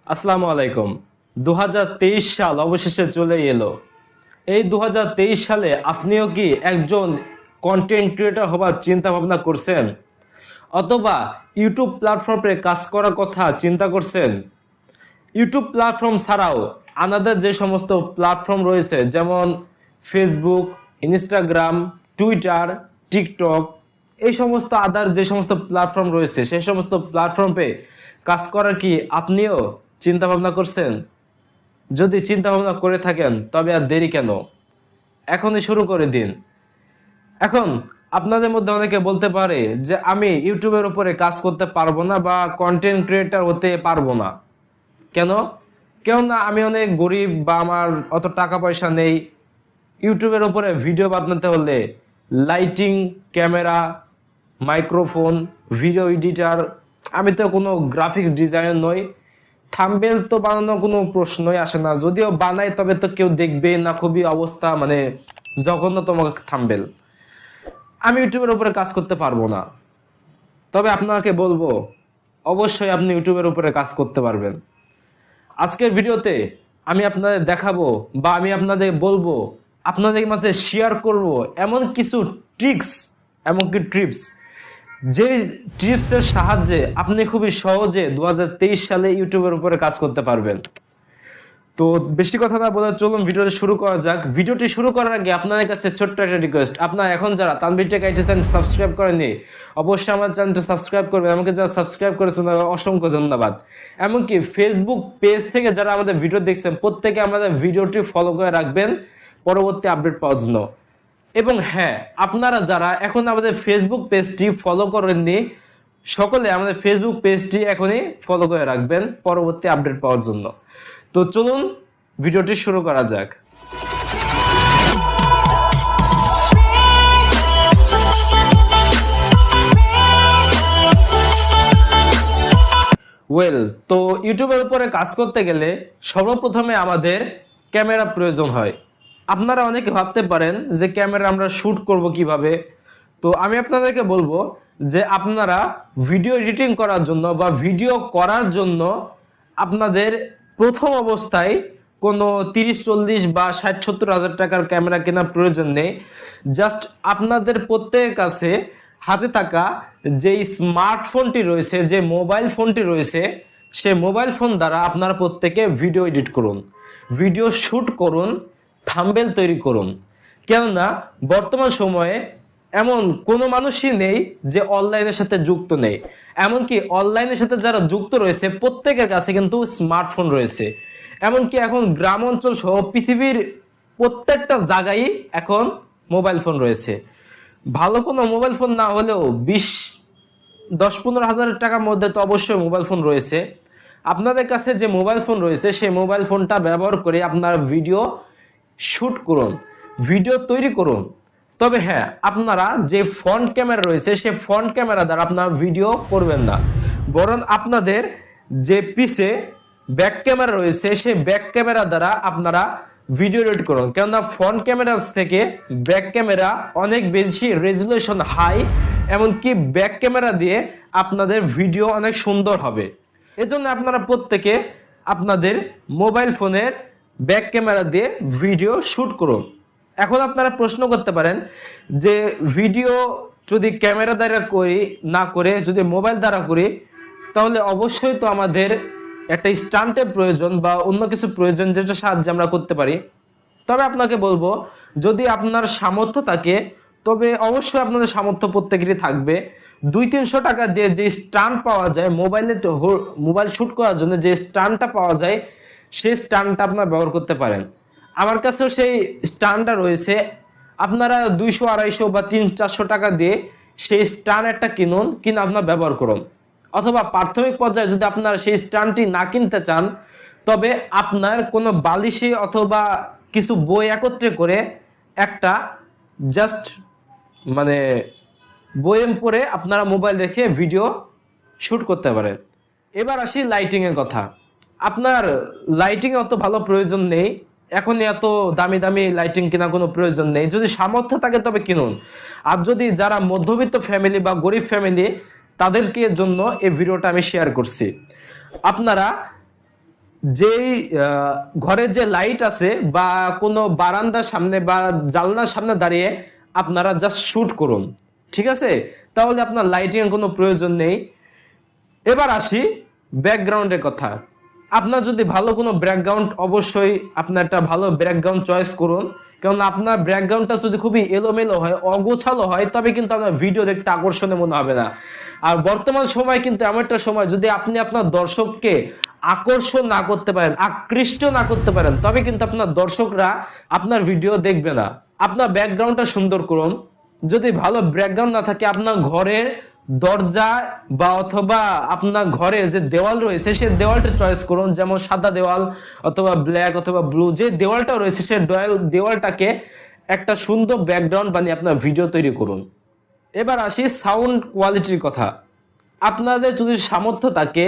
আসসালামু আলাইকুম। 2023 সাল অবশেষে চলে এলো। এই 2023 সালে আপনিও কি একজন কন্টেন্ট ক্রিয়েটর হবার চিন্তা ভাবনা করছেন, অথবা ইউটিউব প্ল্যাটফর্মে কাজ করার কথা চিন্তা করছেন? ইউটিউব প্ল্যাটফর্ম ছাড়াও আনাদার যে সমস্ত প্ল্যাটফর্ম রয়েছে, যেমন ফেসবুক, ইনস্টাগ্রাম, টুইটার, টিকটক, এই সমস্ত আদার যে সমস্ত প্ল্যাটফর্ম রয়েছে, সেই সমস্ত প্ল্যাটফর্মে কাজ করার কি আপনিও চিন্তা ভাবনা করছেন? যদি চিন্তা ভাবনা করে থাকেন তবে আর দেরি কেন, এখনই শুরু করে দিন। এখন আপনাদের মধ্যে অনেকে বলতে পারে যে আমি ইউটিউবের উপরে কাজ করতে পারবো না বা কন্টেন্ট ক্রিয়েটর হতে পারবো না। কেন? কেননা আমি অনেক গরিব বা আমার অত টাকা পয়সা নেই। ইউটিউবের উপরে ভিডিও বানাতে হলে lighting, camera, microphone, video editor, আমি তো কোনো গ্রাফিক্স ডিজাইনার নই। থাম্বনেল তো বানানোর কোনো প্রশ্নই আসে না, যদিও বানাই তবে তো কেউ দেখবে না, খুবই অবস্থা মানে জঘন্যতম থাম্বনেল। আমি ইউটিউবের উপরে কাজ করতে পারবো না। তবে আপনাকে বলবো, অবশ্যই আপনি ইউটিউবের উপরে কাজ করতে পারবেন। আজকের ভিডিওতে আমি আপনাদের দেখাবো বা আমি আপনাদের বলবো, আপনাদের মাঝে শেয়ার করব এমন কিছু ট্রিক্স, এমনকি টিপস, যে টিপসের সাহায্যে আপনি খুবই সহজে 2023 সালে ইউটিউবের উপরে কাজ করতে পারবেন। তো বেশি কথা না বলে চলুন ভিডিওটি শুরু করা যাক। ভিডিওটি শুরু করার আগে আপনাদের কাছে ছোট্ট একটা রিকোয়েস্ট, আপনারা এখন যারা Tanvir tech IT channel subscribe করেননি, অবশ্যই আমার চ্যানেলটি সাবস্ক্রাইব করবেন। আমাকে যারা সাবস্ক্রাইব করেছেন তাদের অসংখ্য ধন্যবাদ। এমনকি ফেসবুক পেজ থেকে যারা আমাদের ভিডিও দেখছেন, প্রত্যেকে আমাদের ভিডিওটি ফলো করে রাখবেন পরবর্তী আপডেট পাওয়ার জন্য। এবং হ্যাঁ, আপনারা যারা এখন আমাদের ফেসবুক পেজটি ফলো করেননি, সকলে আমাদের ফেসবুক পেজটি এখনই ফলো করে রাখবেন পরবর্তী আপডেট পাওয়ার জন্য। তো চলুন ভিডিওটি শুরু করা যাক। তো ইউটিউবের উপরে কাজ করতে গেলে সর্বপ্রথমে আমাদের ক্যামেরা প্রয়োজন হয়। আপনারা অনেকে ভাবতে পারেন যে ক্যামেরা আমরা শ্যুট করব কিভাবে। তো আমি আপনাদেরকে বলবো যে আপনারা ভিডিও এডিটিং করার জন্য বা ভিডিও করার জন্য আপনাদের প্রথম অবস্থায় কোনো 30-40 বা 60-70 হাজার টাকার ক্যামেরা কেনার প্রয়োজন নেই। জাস্ট আপনাদের প্রত্যেকের কাছে হাতে থাকা যে স্মার্টফোনটি রয়েছে, যে মোবাইল ফোনটি রয়েছে, সে মোবাইল ফোন দ্বারা আপনারা প্রত্যেকে ভিডিও এডিট করুন, ভিডিও শ্যুট করুন, থাম্বনেল তৈরি করুন। কেননা বর্তমান সময়ে এমন কোনো মানুষই নেই যে অনলাইনের সাথে যুক্ত নেই। এমনকি অনলাইনের সাথে যারা যুক্ত রয়েছে প্রত্যেকের কাছে কিন্তু স্মার্টফোন রয়েছে। এমনকি এখন গ্রাম অঞ্চল সহ পৃথিবীর প্রত্যেকটা জায়গায় এখন মোবাইল ফোন রয়েছে। ভালো কোনো মোবাইল ফোন না হলেও 10-15 হাজার টাকার মধ্যে তো অবশ্যই মোবাইল ফোন রয়েছে। আপনাদের কাছে যে মোবাইল ফোন রয়েছে সেই মোবাইল ফোনটা ব্যবহার করে আপনারা ভিডিও শ্যুট করুন, ভিডিও তৈরি করুন। তবে হ্যাঁ, আপনারা যে ফ্রন্ট ক্যামেরা রয়েছে সেই ফ্রন্ট ক্যামেরা দ্বারা আপনারা ভিডিও করবেন না, বরং আপনাদের যে পিছে ব্যাক ক্যামেরা রয়েছে সেই ব্যাক ক্যামেরা দ্বারা আপনারা ভিডিও এডিট করুন। কেননা ফ্রন্ট ক্যামেরা থেকে ব্যাক ক্যামেরা অনেক বেশি রেজুলেশন হাই, এমনকি ব্যাক ক্যামেরা দিয়ে আপনাদের ভিডিও অনেক সুন্দর হবে। এজন্য আপনারা প্রত্যেকে আপনাদের মোবাইল ফোনের ব্যাক ক্যামেরা দিয়ে ভিডিও শ্যুট করুন। এখন আপনারা প্রশ্ন করতে পারেন যে ভিডিও যদি ক্যামেরা দ্বারা করি না করে যদি মোবাইল দ্বারা করি, তাহলে অবশ্যই তো আমাদের একটা স্ট্যান্ডের প্রয়োজন বা অন্য কিছু প্রয়োজন, যেটা সাহায্যে আমরা করতে পারি। তবে আপনাকে বলবো, যদি আপনার সামর্থ্য থাকে, তবে অবশ্যই আপনাদের সামর্থ্য প্রত্যেকেরই থাকবে, 200-300 টাকা দিয়ে যে স্ট্যান্ড পাওয়া যায় মোবাইল শ্যুট করার জন্য, যে স্ট্যান্ডটা পাওয়া যায় সেই স্ট্যান্ডটা আপনারা ব্যবহার করতে পারেন। আমার কাছেও সেই স্ট্যান্ডটা রয়েছে। আপনারা 200-250 বা 300-400 টাকা দিয়ে সেই স্ট্যান্ড একটা কিনুন, কিনে আপনারা ব্যবহার করুন। অথবা প্রাথমিক পর্যায়ে যদি আপনারা সেই স্ট্যান্ডটি না কিনতে চান, তবে আপনার কোনো বালিশে অথবা কিছু বই একত্রে করে একটা জাস্ট মানে বইয়ের পরে আপনারা মোবাইল রেখে ভিডিও শ্যুট করতে পারেন। এবার আসি লাইটিংয়ের কথা। আপনার লাইটিং অত ভালো প্রয়োজন নেই, এখন এত দামি দামি লাইটিং কেনার কোনো প্রয়োজন নেই। যদি সামর্থ্য থাকে তবে কিনুন। আর যদি যারা মধ্যবিত্ত ফ্যামিলি বা গরিব ফ্যামিলি, তাদেরকে জন্য এই ভিডিওটা আমি শেয়ার করছি। আপনারা যেই ঘরের যে লাইট আছে বা কোনো বারান্দার সামনে বা জানলার সামনে দাঁড়িয়ে আপনারা জাস্ট শুট করুন, ঠিক আছে? তাহলে আপনার লাইটিং এর কোনো প্রয়োজন নেই। এবার আসি ব্যাকগ্রাউন্ডের কথা। আপনার যদি ভালো কোনো ব্যাকগ্রাউন্ড, অবশ্যই আপনার একটা ভালো ব্যাকগ্রাউন্ড চয়েস করুন, কারণ আপনার ব্যাকগ্রাউন্ডটা যদি খুবই এলোমেলো হয়, অগোছালো হয়, তবে কিন্তু আপনার ভিডিও দেখতে আকর্ষণীয় মনে হবে না। আর বর্তমান সময় কিন্তু এমন একটা সময়, যদি আপনি আপনার দর্শককে আকর্ষণ না করতে পারেন, আকৃষ্ট না করতে পারেন, তবে কিন্তু আপনার দর্শকরা আপনার ভিডিও দেখবে না। আপনার ব্যাকগ্রাউন্ডটা সুন্দর করুন। যদি ভালো ব্যাকগ্রাউন্ড না থাকে, আপনার ঘরের দরজা বা অথবা আপনার ঘরে যে দেওয়াল রয়েছে সেই দেওয়ালটা চয়েস করুন, যেমন সাদা দেওয়াল অথবা ব্ল্যাক অথবা ব্লু যে দেওয়ালটা রয়েছে সেই দেওয়ালটাকে একটা সুন্দর ব্যাকগ্রাউন্ড বানিয়ে আপনার ভিডিও তৈরি করুন। এবার আসি সাউন্ড কোয়ালিটির কথা। আপনাদের যদি সামর্থ্য থাকে,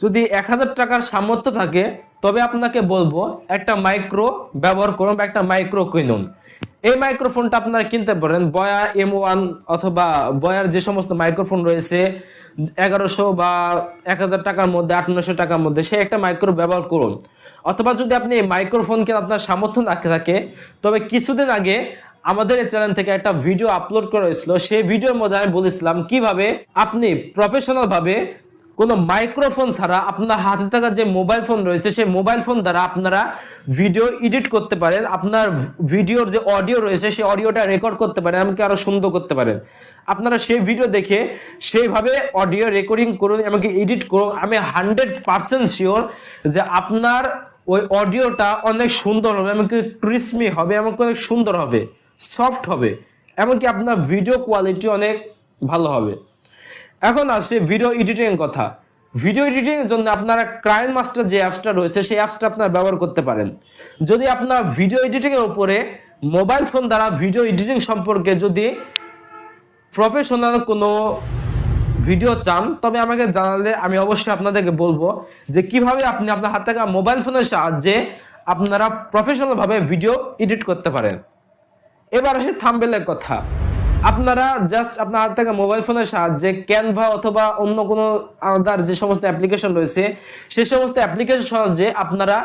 যদি 1000 টাকার সামর্থ্য থাকে, তবে আপনাকে বলবো একটা মাইক্রো ব্যবহার করুন বা একটা মাইক্রো কিনুন। এই মাইক্রোফোনটা আপনারা কিনতে পারেন বয়া M1 অথবা বয়ার যে সমস্ত মাইক্রোফোন রয়েছে 1100 বা 1000 টাকার মধ্যে, 800 টাকার মধ্যে, সে একটা মাইক্রো ব্যবহার করুন। অথবা যদি আপনি এই মাইক্রোফোনকে আপনার সামর্থ্য না থাকে, তবে কিছুদিন আগে আমাদের এই চ্যানেল থেকে একটা ভিডিও আপলোড করা হয়েছিল। সেই ভিডিওর মধ্যে আমি বলেছিলাম কিভাবে আপনি প্রফেশনাল ভাবে কোনো মাইক্রোফোন ছাড়া আপনার হাতে থাকা যে মোবাইল ফোন রয়েছে সেই মোবাইল ফোন দ্বারা আপনারা ভিডিও এডিট করতে পারেন, আপনার ভিডিওর যে অডিও রয়েছে সেই অডিওটা রেকর্ড করতে পারেন, এমনকি আরো সুন্দর করতে পারেন। আপনারা সেই ভিডিও দেখে সেইভাবে অডিও রেকর্ডিং করুন, এমনকি এডিট করুন। আমি 100% শিওর যে আপনার ওই অডিওটা অনেক সুন্দর হবে, এমনকি ক্রিসমি হবে, এমনকি অনেক সুন্দর হবে, সফট হবে, এমনকি আপনার ভিডিও কোয়ালিটি অনেক ভালো হবে। এখন আসছে ভিডিও এডিটিং এর কথা। ভিডিও এডিটিং এর জন্য আপনারা ক্রাইম মাস্টার যে অ্যাপসটা রয়েছে সেই অ্যাপসটা আপনারা ব্যবহার করতে পারেন। যদি আপনার ভিডিও এডিটিং এর উপরে মোবাইল ফোন দ্বারা ভিডিও এডিটিং সম্পর্কে যদি প্রফেশনাল কোনো ভিডিও চান, তবে আমাকে জানালে আমি অবশ্যই আপনাদেরকে বলবো যে কিভাবে আপনি আপনার হাতে থাকা মোবাইল ফোনের সাহায্যে আপনারা প্রফেশনাল ভাবে ভিডিও এডিট করতে পারেন। এবার আসে থাম্বনেলের কথা। আপনারা জাস্ট আপনার হাত থেকে মোবাইল ফোনের সাহায্যে ক্যানভা অথবা অন্য কোনো আদার যে সমস্ত অ্যাপ্লিকেশন রয়েছে সেই সমস্ত অ্যাপ্লিকেশন সাহায্যে আপনারা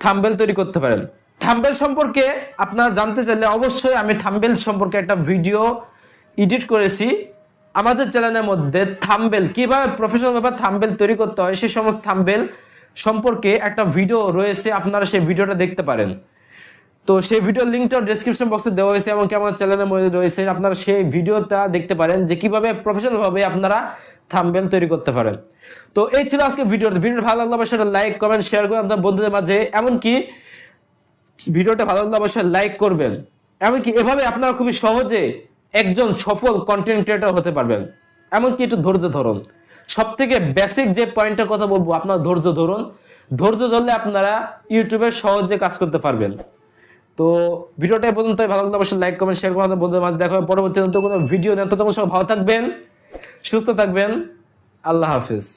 থাম্বনেল তৈরি করতে পারেন। থাম্বনেল সম্পর্কে আপনারা জানতে চাইলে অবশ্যই আমি থাম্বনেল সম্পর্কে একটা ভিডিও এডিট করেছি আমাদের চ্যানেলের মধ্যে। থাম্বনেল কিভাবে প্রফেশনাল ভাবে থাম্বনেল তৈরি করতে হয় সেই সমস্ত থাম্বনেল সম্পর্কে একটা ভিডিও রয়েছে, আপনারা সেই ভিডিওটা দেখতে পারেন। তো সেই ভিডিওর লিঙ্কটা ডেসক্রিপশন বক্সে দেওয়া হয়েছে এবং আমার চ্যানেলের মধ্যে রয়েছে, আপনারা সেই ভিডিওটা দেখতে পারেন যে কিভাবে প্রফেশনাল ভাবে আপনারা থাম্বনেল তৈরি করতে পারেন। তো এই ছিল আজকে ভিডিওটা ভালো লাগলে অবশ্যই লাইক কমেন্ট শেয়ার করে আপনার বন্ধুদের মাঝে, এমনকি ভিডিওটা ভালো লাগলে অবশ্যই লাইক করবেন। এমনকি এভাবে আপনারা খুবই সহজে একজন সফল কন্টেন্ট ক্রিয়েটর হতে পারবেন। এমনকি একটু ধৈর্য ধরুন। সব থেকে বেসিক যে পয়েন্টের কথা বলবো, আপনার ধৈর্য ধরুন। ধৈর্য ধরলে আপনারা ইউটিউবে সহজে কাজ করতে পারবেন। তো ভিডিওটা এই পর্যন্ত, ভালো লাগলে অবশ্যই লাইক কমেন্ট শেয়ার করে বন্ধুদের মাঝে দেখা হবে পরবর্তী কোনো ভিডিও নিয়ে। ততক্ষণ সবাই ভালো থাকবেন, সুস্থ থাকবেন। আল্লাহ হাফেজ।